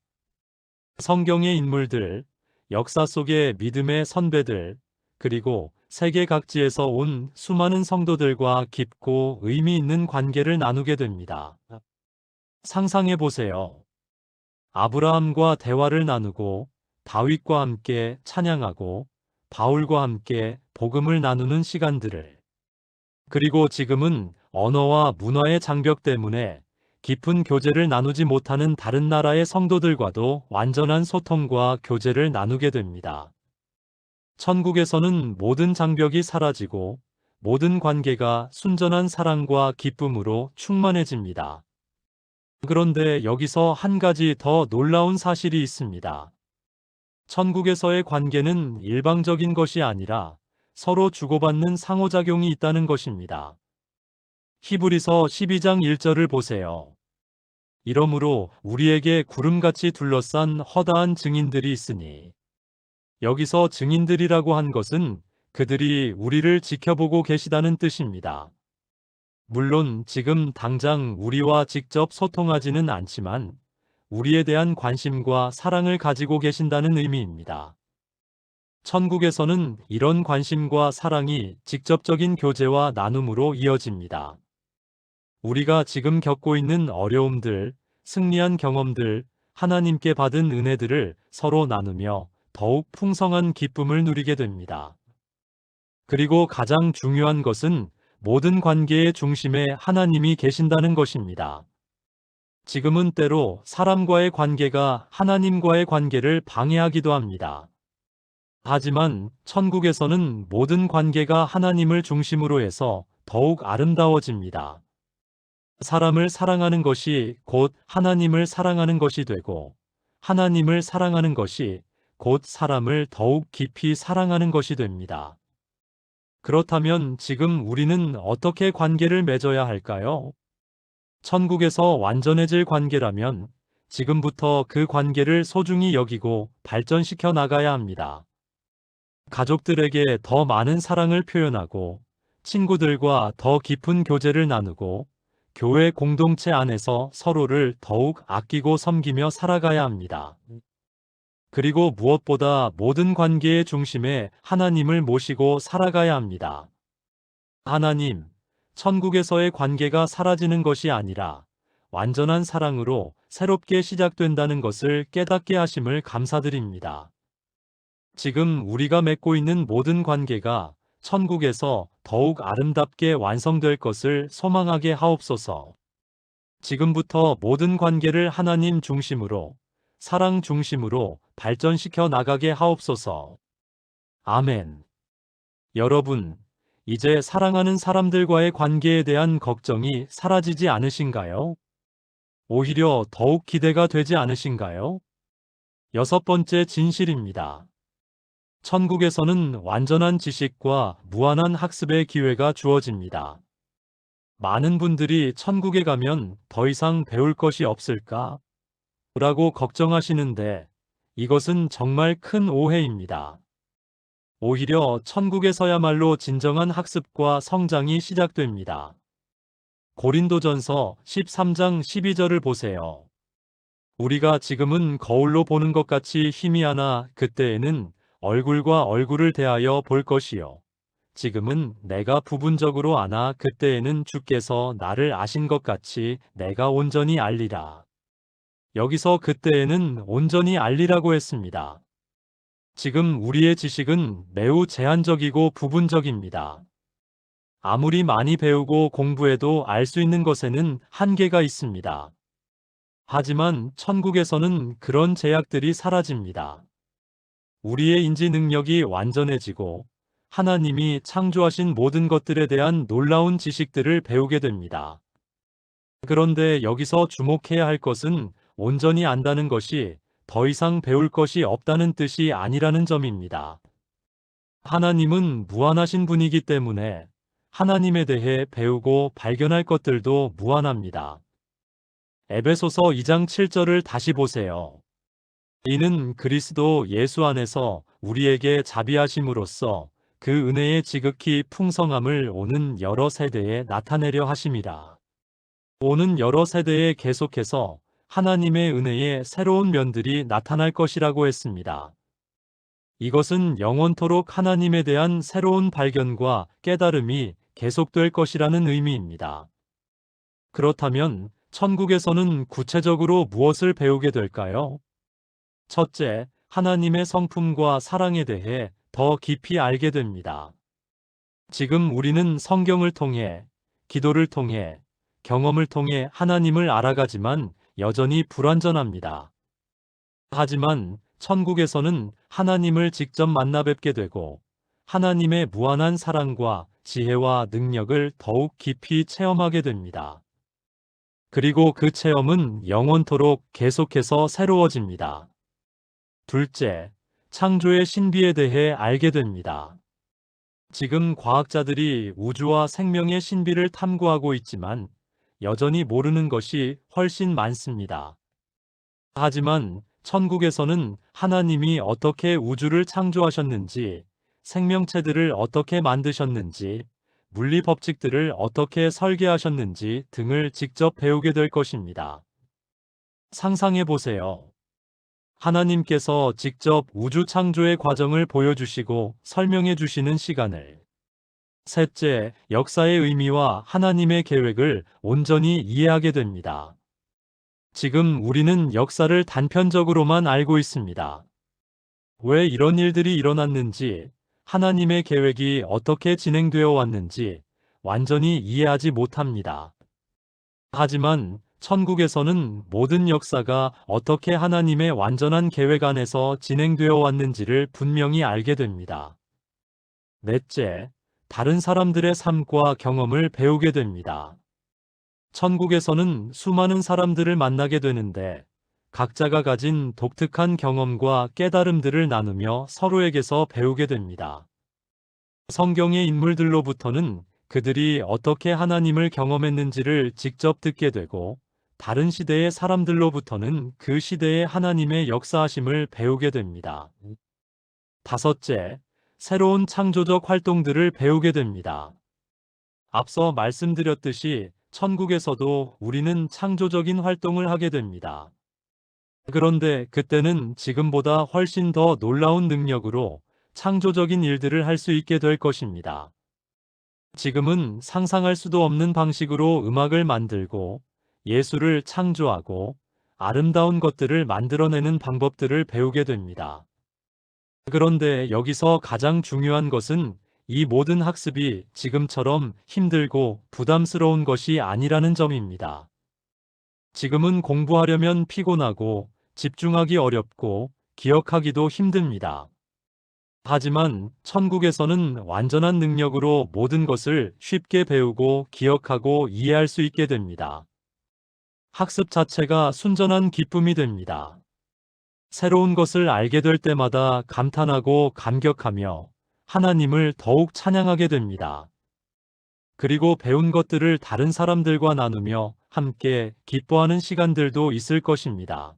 성경의 인물들, 역사 속의 믿음의 선배들, 그리고 세계 각지에서 온 수많은 성도들과 깊고 의미 있는 관계를 나누게 됩니다. 상상해 보세요. 아브라함과 대화를 나누고 다윗과 함께 찬양하고 바울과 함께 복음을 나누는 시간들을. 그리고 지금은 언어와 문화의 장벽 때문에 깊은 교제를 나누지 못하는 다른 나라의 성도들과도 완전한 소통과 교제를 나누게 됩니다. 천국에서는 모든 장벽이 사라지고 모든 관계가 순전한 사랑과 기쁨으로 충만해집니다. 그런데 여기서 한 가지 더 놀라운 사실이 있습니다. 천국에서의 관계는 일방적인 것이 아니라 서로 주고받는 상호작용이 있다는 것입니다. 히브리서 12장 1절을 보세요. 이러므로 우리에게 구름같이 둘러싼 허다한 증인들이 있으니. 여기서 증인들이라고 한 것은 그들이 우리를 지켜보고 계시다는 뜻입니다. 물론 지금 당장 우리와 직접 소통하지는 않지만 우리에 대한 관심과 사랑을 가지고 계신다는 의미입니다. 천국에서는 이런 관심과 사랑이 직접적인 교제와 나눔으로 이어집니다. 우리가 지금 겪고 있는 어려움들, 승리한 경험들, 하나님께 받은 은혜들을 서로 나누며 더욱 풍성한 기쁨을 누리게 됩니다. 그리고 가장 중요한 것은 모든 관계의 중심에 하나님이 계신다는 것입니다. 지금은 때로 사람과의 관계가 하나님과의 관계를 방해하기도 합니다. 하지만 천국에서는 모든 관계가 하나님을 중심으로 해서 더욱 아름다워집니다. 사람을 사랑하는 것이 곧 하나님을 사랑하는 것이 되고, 하나님을 사랑하는 것이 곧 사람을 더욱 깊이 사랑하는 것이 됩니다. 그렇다면 지금 우리는 어떻게 관계를 맺어야 할까요? 천국에서 완전해질 관계라면 지금부터 그 관계를 소중히 여기고 발전시켜 나가야 합니다. 가족들에게 더 많은 사랑을 표현하고, 친구들과 더 깊은 교제를 나누고, 교회 공동체 안에서 서로를 더욱 아끼고 섬기며 살아가야 합니다. 그리고 무엇보다 모든 관계의 중심에 하나님을 모시고 살아가야 합니다. 하나님, 천국에서의 관계가 사라지는 것이 아니라 완전한 사랑으로 새롭게 시작된다는 것을 깨닫게 하심을 감사드립니다. 지금 우리가 맺고 있는 모든 관계가 천국에서 더욱 아름답게 완성될 것을 소망하게 하옵소서. 지금부터 모든 관계를 하나님 중심으로, 사랑 중심으로 발전시켜 나가게 하옵소서. 아멘. 여러분, 이제 사랑하는 사람들과의 관계에 대한 걱정이 사라지지 않으신가요? 오히려 더욱 기대가 되지 않으신가요? 6번째 진실입니다. 천국에서는 완전한 지식과 무한한 학습의 기회가 주어집니다. 많은 분들이 천국에 가면 더 이상 배울 것이 없을까? 라고 걱정하시는데 이것은 정말 큰 오해입니다. 오히려 천국에서야말로 진정한 학습과 성장이 시작됩니다. 고린도전서 13장 12절을 보세요. 우리가 지금은 거울로 보는 것 같이 희미하나 그때에는 얼굴과 얼굴을 대하여 볼 것이요. 지금은 내가 부분적으로 아나 그때에는 주께서 나를 아신 것 같이 내가 온전히 알리라. 여기서 그때에는 온전히 알리라고 했습니다. 지금 우리의 지식은 매우 제한적이고 부분적입니다. 아무리 많이 배우고 공부해도 알 수 있는 것에는 한계가 있습니다. 하지만 천국에서는 그런 제약들이 사라집니다. 우리의 인지 능력이 완전해지고 하나님이 창조하신 모든 것들에 대한 놀라운 지식들을 배우게 됩니다. 그런데 여기서 주목해야 할 것은 온전히 안다는 것이 더 이상 배울 것이 없다는 뜻이 아니라는 점입니다. 하나님은 무한하신 분이기 때문에 하나님에 대해 배우고 발견할 것들도 무한합니다. 에베소서 2장 7절을 다시 보세요. 이는 그리스도 예수 안에서 우리에게 자비하심으로써 그 은혜의 지극히 풍성함을 오는 여러 세대에 나타내려 하심이라. 오는 여러 세대에 계속해서 하나님의 은혜의 새로운 면들이 나타날 것이라고 했습니다. 이것은 영원토록 하나님에 대한 새로운 발견과 깨달음이 계속될 것이라는 의미입니다. 그렇다면 천국에서는 구체적으로 무엇을 배우게 될까요? 첫째, 하나님의 성품과 사랑에 대해 더 깊이 알게 됩니다. 지금 우리는 성경을 통해, 기도를 통해, 경험을 통해 하나님을 알아가지만 여전히 불완전합니다. 하지만 천국에서는 하나님을 직접 만나 뵙게 되고 하나님의 무한한 사랑과 지혜와 능력을 더욱 깊이 체험하게 됩니다. 그리고 그 체험은 영원토록 계속해서 새로워집니다. 둘째, 창조의 신비에 대해 알게 됩니다. 지금 과학자들이 우주와 생명의 신비를 탐구하고 있지만 여전히 모르는 것이 훨씬 많습니다. 하지만 천국에서는 하나님이 어떻게 우주를 창조하셨는지, 생명체들을 어떻게 만드셨는지, 물리 법칙들을 어떻게 설계하셨는지 등을 직접 배우게 될 것입니다. 상상해 보세요. 하나님께서 직접 우주 창조의 과정을 보여주시고 설명해 주시는 시간을. 셋째, 역사의 의미와 하나님의 계획을 온전히 이해하게 됩니다. 지금 우리는 역사를 단편적으로만 알고 있습니다. 왜 이런 일들이 일어났는지, 하나님의 계획이 어떻게 진행되어 왔는지 완전히 이해하지 못합니다. 하지만 천국에서는 모든 역사가 어떻게 하나님의 완전한 계획 안에서 진행되어 왔는지를 분명히 알게 됩니다. 넷째, 다른 사람들의 삶과 경험을 배우게 됩니다. 천국에서는 수많은 사람들을 만나게 되는데 각자가 가진 독특한 경험과 깨달음들을 나누며 서로에게서 배우게 됩니다. 성경의 인물들로부터는 그들이 어떻게 하나님을 경험했는지를 직접 듣게 되고 다른 시대의 사람들로부터는 그 시대의 하나님의 역사하심을 배우게 됩니다. 다섯째, 새로운 창조적 활동들을 배우게 됩니다. 앞서 말씀드렸듯이 천국에서도 우리는 창조적인 활동을 하게 됩니다. 그런데 그때는 지금보다 훨씬 더 놀라운 능력으로 창조적인 일들을 할 수 있게 될 것입니다. 지금은 상상할 수도 없는 방식으로 음악을 만들고 예술을 창조하고 아름다운 것들을 만들어내는 방법들을 배우게 됩니다. 그런데 여기서 가장 중요한 것은 이 모든 학습이 지금처럼 힘들고 부담스러운 것이 아니라는 점입니다. 지금은 공부하려면 피곤하고 집중하기 어렵고 기억하기도 힘듭니다. 하지만 천국에서는 완전한 능력으로 모든 것을 쉽게 배우고 기억하고 이해할 수 있게 됩니다. 학습 자체가 순전한 기쁨이 됩니다. 새로운 것을 알게 될 때마다 감탄하고 감격하며 하나님을 더욱 찬양하게 됩니다. 그리고 배운 것들을 다른 사람들과 나누며 함께 기뻐하는 시간들도 있을 것입니다.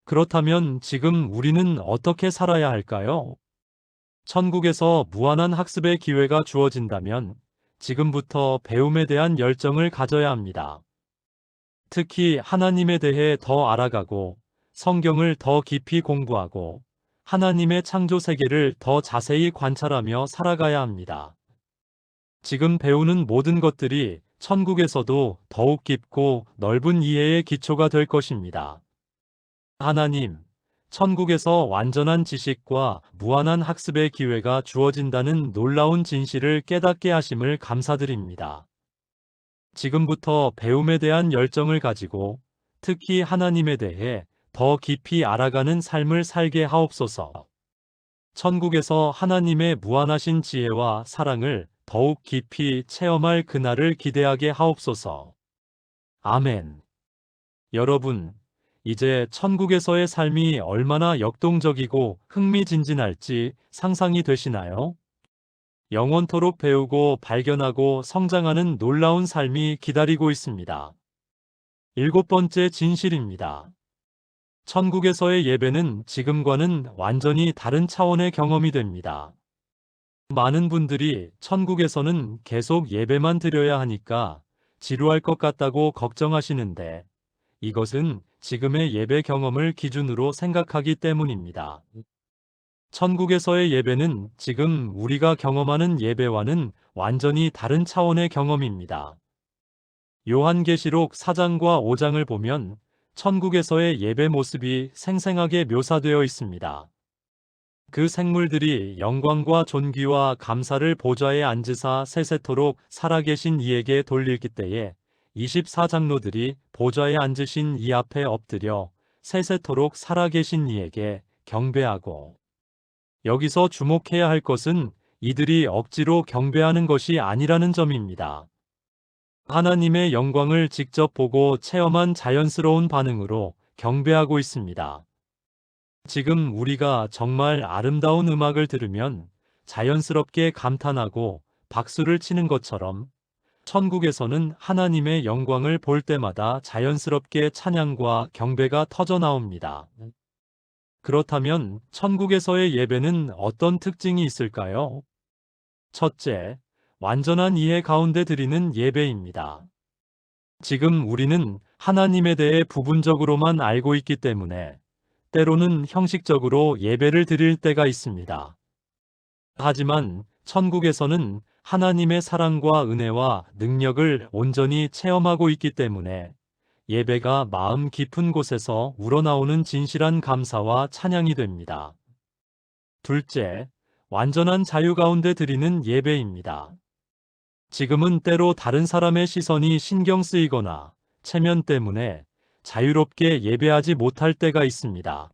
그렇다면 지금 우리는 어떻게 살아야 할까요? 천국에서 무한한 학습의 기회가 주어진다면 지금부터 배움에 대한 열정을 가져야 합니다. 특히 하나님에 대해 더 알아가고 성경을 더 깊이 공부하고 하나님의 창조 세계를 더 자세히 관찰하며 살아가야 합니다. 지금 배우는 모든 것들이 천국에서도 더욱 깊고 넓은 이해의 기초가 될 것입니다. 하나님, 천국에서 완전한 지식과 무한한 학습의 기회가 주어진다는 놀라운 진실을 깨닫게 하심을 감사드립니다. 지금부터 배움에 대한 열정을 가지고 특히 하나님에 대해 더 깊이 알아가는 삶을 살게 하옵소서. 천국에서 하나님의 무한하신 지혜와 사랑을 더욱 깊이 체험할 그날을 기대하게 하옵소서. 아멘. 여러분, 이제 천국에서의 삶이 얼마나 역동적이고 흥미진진할지 상상이 되시나요? 영원토록 배우고 발견하고 성장하는 놀라운 삶이 기다리고 있습니다. 일곱 번째 진실입니다. 천국에서의 예배는 지금과는 완전히 다른 차원의 경험이 됩니다. 많은 분들이 천국에서는 계속 예배만 드려야 하니까 지루할 것 같다고 걱정하시는데 이것은 지금의 예배 경험을 기준으로 생각하기 때문입니다. 천국에서의 예배는 지금 우리가 경험하는 예배와는 완전히 다른 차원의 경험입니다. 요한계시록 4장과 5장을 보면 천국에서의 예배 모습이 생생하게 묘사되어 있습니다. 그 생물들이 영광과 존귀와 감사를 보좌에 앉으사 세세토록 살아계신 이에게 돌릴 때에 24장로들이 보좌에 앉으신 이 앞에 엎드려 세세토록 살아계신 이에게 경배하고, 여기서 주목해야 할 것은 이들이 억지로 경배하는 것이 아니라는 점입니다. 하나님의 영광을 직접 보고 체험한 자연스러운 반응으로 경배하고 있습니다. 지금 우리가 정말 아름다운 음악을 들으면 자연스럽게 감탄하고 박수를 치는 것처럼, 천국에서는 하나님의 영광을 볼 때마다 자연스럽게 찬양과 경배가 터져 나옵니다. 그렇다면 천국에서의 예배는 어떤 특징이 있을까요? 첫째, 완전한 이해 가운데 드리는 예배입니다. 지금 우리는 하나님에 대해 부분적으로만 알고 있기 때문에 때로는 형식적으로 예배를 드릴 때가 있습니다. 하지만 천국에서는 하나님의 사랑과 은혜와 능력을 온전히 체험하고 있기 때문에 예배가 마음 깊은 곳에서 우러나오는 진실한 감사와 찬양이 됩니다. 둘째, 완전한 자유 가운데 드리는 예배입니다. 지금은 때로 다른 사람의 시선이 신경 쓰이거나 체면 때문에 자유롭게 예배하지 못할 때가 있습니다.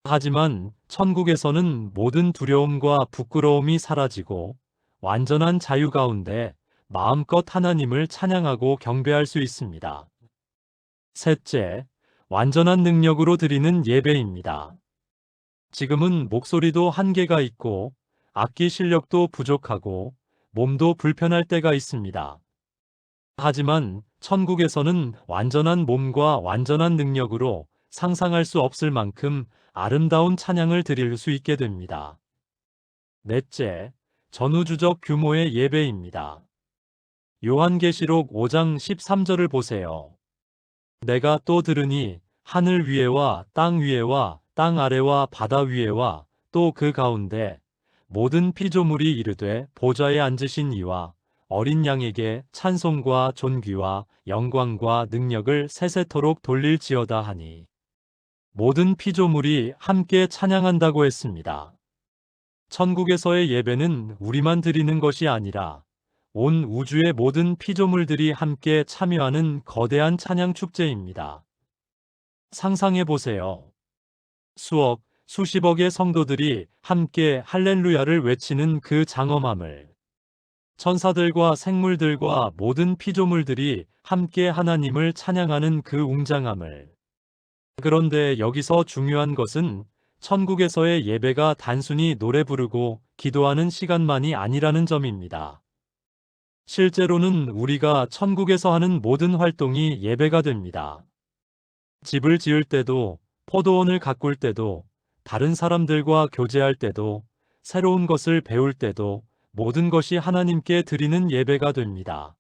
하지만 천국에서는 모든 두려움과 부끄러움이 사라지고 완전한 자유 가운데 마음껏 하나님을 찬양하고 경배할 수 있습니다. 셋째, 완전한 능력으로 드리는 예배입니다. 지금은 목소리도 한계가 있고 악기 실력도 부족하고 몸도 불편할 때가 있습니다. 하지만 천국에서는 완전한 몸과 완전한 능력으로 상상할 수 없을 만큼 아름다운 찬양을 드릴 수 있게 됩니다. 넷째, 전우주적 규모의 예배입니다. 요한계시록 5장 13절을 보세요. 내가 또 들으니 하늘 위에와 땅 위에와 땅 아래와 바다 위에와 또 그 가운데 모든 피조물이 이르되 보좌에 앉으신 이와 어린 양에게 찬송과 존귀와 영광과 능력을 세세토록 돌릴지어다 하니, 모든 피조물이 함께 찬양한다고 했습니다. 천국에서의 예배는 우리만 드리는 것이 아니라 온 우주의 모든 피조물들이 함께 참여하는 거대한 찬양 축제입니다. 상상해 보세요. 수억, 수십억의 성도들이 함께 할렐루야를 외치는 그 장엄함을, 천사들과 생물들과 모든 피조물들이 함께 하나님을 찬양하는 그 웅장함을. 그런데 여기서 중요한 것은 천국에서의 예배가 단순히 노래 부르고 기도하는 시간만이 아니라는 점입니다. 실제로는 우리가 천국에서 하는 모든 활동이 예배가 됩니다. 집을 지을 때도, 포도원을 가꿀 때도, 다른 사람들과 교제할 때도, 새로운 것을 배울 때도 모든 것이 하나님께 드리는 예배가 됩니다.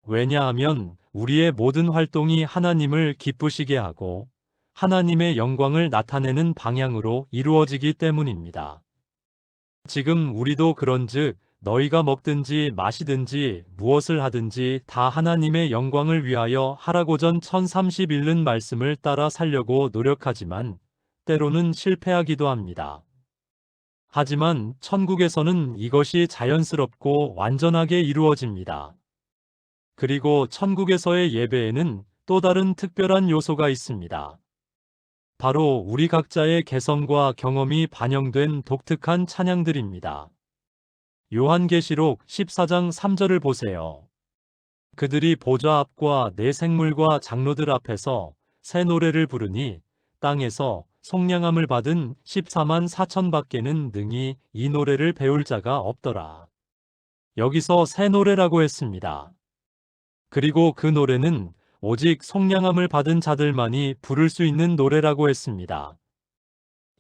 왜냐하면 우리의 모든 활동이 하나님을 기쁘시게 하고 하나님의 영광을 나타내는 방향으로 이루어지기 때문입니다. 지금 우리도 그런즉 너희가 먹든지 마시든지 무엇을 하든지 다 하나님의 영광을 위하여 하라고 전 1031는 말씀을 따라 살려고 노력하지만 때로는 실패하기도 합니다. 하지만 천국에서는 이것이 자연스럽고 완전하게 이루어집니다. 그리고 천국에서의 예배에는 또 다른 특별한 요소가 있습니다. 바로 우리 각자의 개성과 경험이 반영된 독특한 찬양들입니다. 요한계시록 14장 3절을 보세요. 그들이 보좌 앞과 네 생물과 장로들 앞에서 새 노래를 부르니 땅에서 속량함을 받은 14만 4천 밖에는 능히 이 노래를 배울 자가 없더라. 여기서 새 노래라고 했습니다. 그리고 그 노래는 오직 속량함을 받은 자들만이 부를 수 있는 노래라고 했습니다.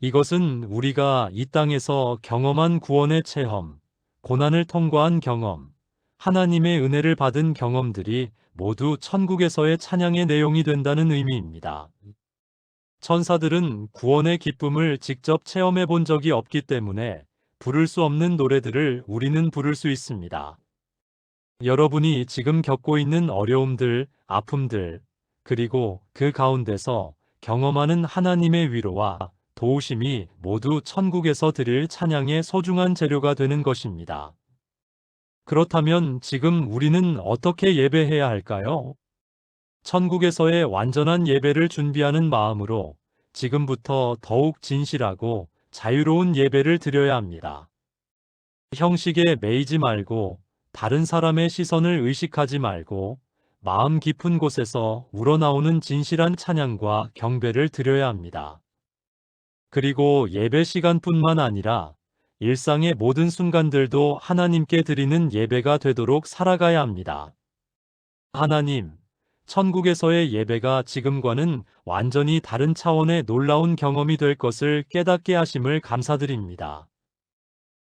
이것은 우리가 이 땅에서 경험한 구원의 체험, 고난을 통과한 경험, 하나님의 은혜를 받은 경험들이 모두 천국에서의 찬양의 내용이 된다는 의미입니다. 천사들은 구원의 기쁨을 직접 체험해 본 적이 없기 때문에 부를 수 없는 노래들을 우리는 부를 수 있습니다. 여러분이 지금 겪고 있는 어려움들, 아픔들, 그리고 그 가운데서 경험하는 하나님의 위로와 도우심이 모두 천국에서 드릴 찬양의 소중한 재료가 되는 것입니다. 그렇다면 지금 우리는 어떻게 예배해야 할까요? 천국에서의 완전한 예배를 준비하는 마음으로 지금부터 더욱 진실하고 자유로운 예배를 드려야 합니다. 형식에 매이지 말고 다른 사람의 시선을 의식하지 말고 마음 깊은 곳에서 우러나오는 진실한 찬양과 경배를 드려야 합니다. 그리고 예배 시간뿐만 아니라 일상의 모든 순간들도 하나님께 드리는 예배가 되도록 살아가야 합니다. 하나님, 천국에서의 예배가 지금과는 완전히 다른 차원의 놀라운 경험이 될 것을 깨닫게 하심을 감사드립니다.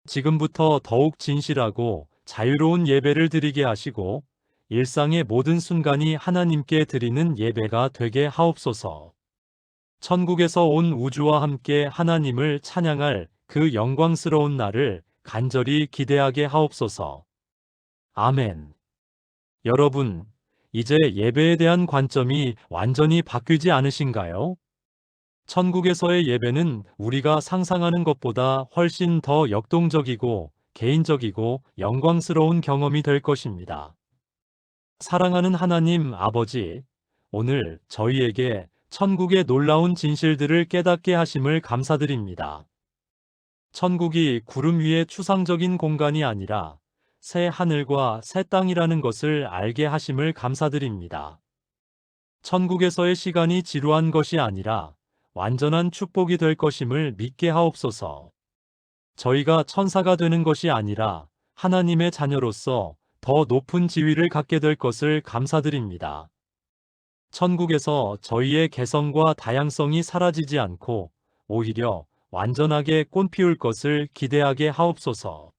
지금부터 더욱 진실하고 자유로운 예배를 드리게 하시고 일상의 모든 순간이 하나님께 드리는 예배가 되게 하옵소서. 천국에서 온 우주와 함께 하나님을 찬양할 그 영광스러운 날을 간절히 기대하게 하옵소서. 아멘. 여러분, 이제 예배에 대한 관점이 완전히 바뀌지 않으신가요? 천국에서의 예배는 우리가 상상하는 것보다 훨씬 더 역동적이고 개인적이고 영광스러운 경험이 될 것입니다. 사랑하는 하나님 아버지, 오늘 저희에게 천국의 놀라운 진실들을 깨닫게 하심을 감사드립니다. 천국이 구름 위의 추상적인 공간이 아니라 새 하늘과 새 땅이라는 것을 알게 하심을 감사드립니다. 천국에서의 시간이 지루한 것이 아니라 완전한 축복이 될 것임을 믿게 하옵소서. 저희가 천사가 되는 것이 아니라 하나님의 자녀로서 더 높은 지위를 갖게 될 것을 감사드립니다. 천국에서 저희의 개성과 다양성이 사라지지 않고 오히려 완전하게 꽃피울 것을 기대하게 하옵소서.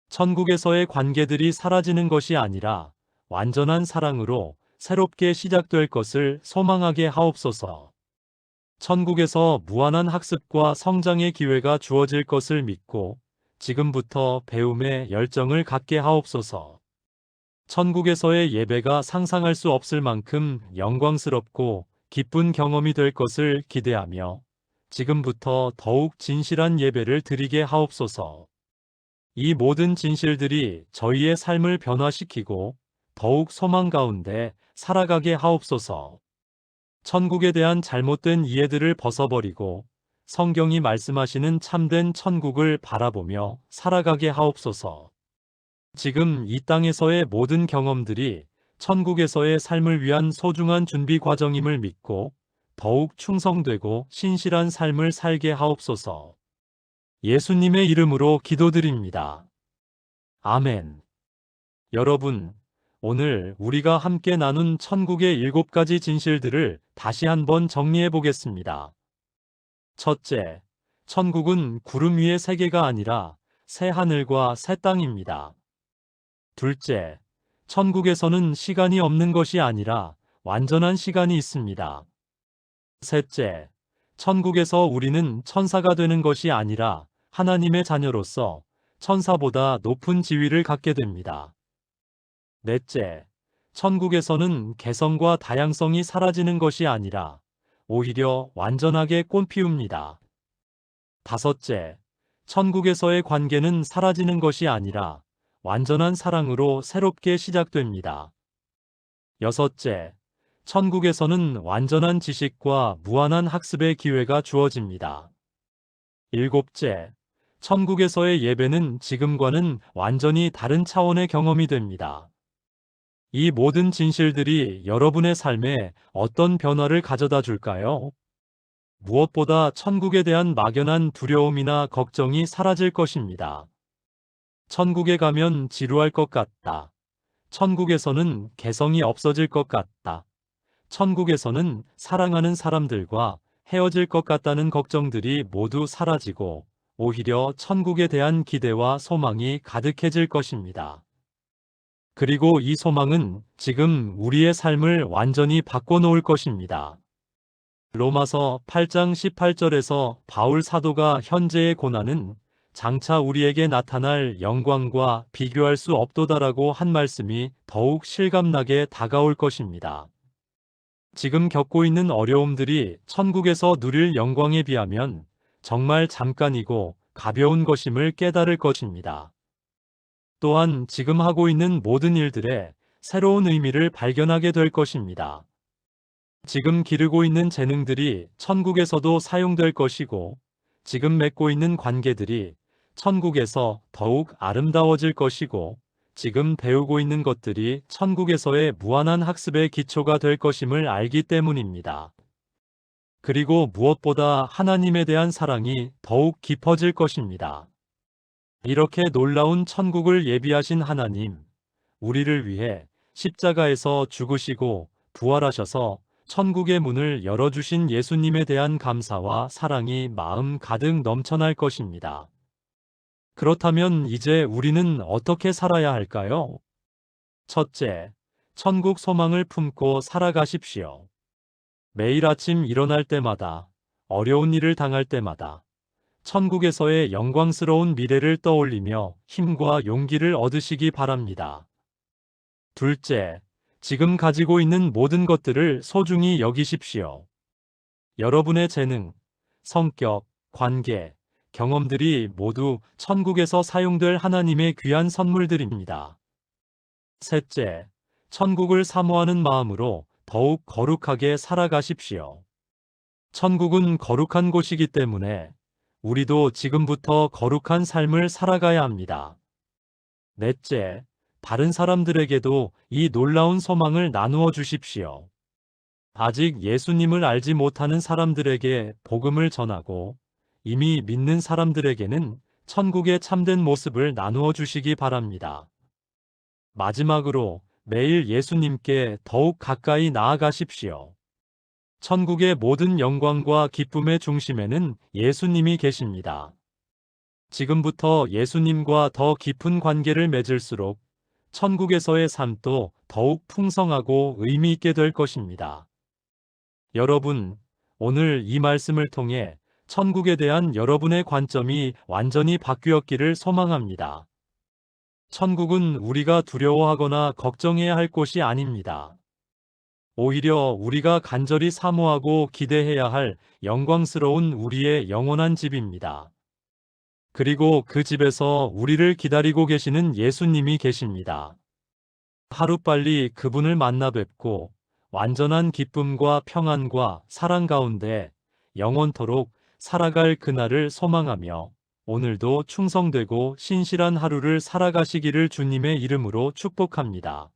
천국에서의 관계들이 사라지는 것이 아니라 완전한 사랑으로 새롭게 시작될 것을 소망하게 하옵소서. 천국에서 무한한 학습과 성장의 기회가 주어질 것을 믿고 지금부터 배움의 열정을 갖게 하옵소서. 천국에서의 예배가 상상할 수 없을 만큼 영광스럽고 기쁜 경험이 될 것을 기대하며 지금부터 더욱 진실한 예배를 드리게 하옵소서. 이 모든 진실들이 저희의 삶을 변화시키고 더욱 소망 가운데 살아가게 하옵소서. 천국에 대한 잘못된 이해들을 벗어버리고 성경이 말씀하시는 참된 천국을 바라보며 살아가게 하옵소서. 지금 이 땅에서의 모든 경험들이 천국에서의 삶을 위한 소중한 준비 과정임을 믿고 더욱 충성되고 신실한 삶을 살게 하옵소서. 예수님의 이름으로 기도드립니다. 아멘. 여러분, 오늘 우리가 함께 나눈 천국의 7가지 진실들을 다시 한번 정리해 보겠습니다. 첫째, 천국은 구름 위의 세계가 아니라 새 하늘과 새 땅입니다. 둘째, 천국에서는 시간이 없는 것이 아니라 완전한 시간이 있습니다. 셋째, 천국에서 우리는 천사가 되는 것이 아니라 하나님의 자녀로서 천사보다 높은 지위를 갖게 됩니다. 넷째, 천국에서는 개성과 다양성이 사라지는 것이 아니라 오히려 완전하게 꽃피웁니다. 다섯째, 천국에서의 관계는 사라지는 것이 아니라 완전한 사랑으로 새롭게 시작됩니다. 여섯째, 천국에서는 완전한 지식과 무한한 학습의 기회가 주어집니다. 일곱째, 천국에서의 예배는 지금과는 완전히 다른 차원의 경험이 됩니다. 이 모든 진실들이 여러분의 삶에 어떤 변화를 가져다 줄까요? 무엇보다 천국에 대한 막연한 두려움이나 걱정이 사라질 것입니다. 천국에 가면 지루할 것 같다. 천국에서는 개성이 없어질 것 같다. 천국에서는 사랑하는 사람들과 헤어질 것 같다는 걱정들이 모두 사라지고 오히려 천국에 대한 기대와 소망이 가득해질 것입니다. 그리고 이 소망은 지금 우리의 삶을 완전히 바꿔놓을 것입니다. 로마서 8장 18절에서 바울 사도가 현재의 고난은 장차 우리에게 나타날 영광과 비교할 수 없도다라고 한 말씀이 더욱 실감나게 다가올 것입니다. 지금 겪고 있는 어려움들이 천국에서 누릴 영광에 비하면 정말 잠깐이고 가벼운 것임을 깨달을 것입니다. 또한 지금 하고 있는 모든 일들에 새로운 의미를 발견하게 될 것입니다. 지금 기르고 있는 재능들이 천국에서도 사용될 것이고, 지금 맺고 있는 관계들이 천국에서 더욱 아름다워질 것이고, 지금 배우고 있는 것들이 천국에서의 무한한 학습의 기초가 될 것임을 알기 때문입니다. 그리고 무엇보다 하나님에 대한 사랑이 더욱 깊어질 것입니다. 이렇게 놀라운 천국을 예비하신 하나님, 우리를 위해 십자가에서 죽으시고 부활하셔서 천국의 문을 열어주신 예수님에 대한 감사와 사랑이 마음 가득 넘쳐날 것입니다. 그렇다면 이제 우리는 어떻게 살아야 할까요? 첫째, 천국 소망을 품고 살아가십시오. 매일 아침 일어날 때마다, 어려운 일을 당할 때마다, 천국에서의 영광스러운 미래를 떠올리며 힘과 용기를 얻으시기 바랍니다. 둘째, 지금 가지고 있는 모든 것들을 소중히 여기십시오. 여러분의 재능, 성격, 관계, 경험들이 모두 천국에서 사용될 하나님의 귀한 선물들입니다. 셋째, 천국을 사모하는 마음으로 더욱 거룩하게 살아가십시오. 천국은 거룩한 곳이기 때문에 우리도 지금부터 거룩한 삶을 살아가야 합니다. 넷째, 다른 사람들에게도 이 놀라운 소망을 나누어 주십시오. 아직 예수님을 알지 못하는 사람들에게 복음을 전하고 이미 믿는 사람들에게는 천국의 참된 모습을 나누어 주시기 바랍니다. 마지막으로 매일 예수님께 더욱 가까이 나아가십시오. 천국의 모든 영광과 기쁨의 중심에는 예수님이 계십니다. 지금부터 예수님과 더 깊은 관계를 맺을수록 천국에서의 삶도 더욱 풍성하고 의미 있게 될 것입니다. 여러분, 오늘 이 말씀을 통해 천국에 대한 여러분의 관점이 완전히 바뀌었기를 소망합니다. 천국은 우리가 두려워하거나 걱정해야 할 곳이 아닙니다. 오히려 우리가 간절히 사모하고 기대해야 할 영광스러운 우리의 영원한 집입니다. 그리고 그 집에서 우리를 기다리고 계시는 예수님이 계십니다. 하루빨리 그분을 만나 뵙고 완전한 기쁨과 평안과 사랑 가운데 영원토록 살아갈 그날을 소망하며 오늘도 충성되고 신실한 하루를 살아가시기를 주님의 이름으로 축복합니다.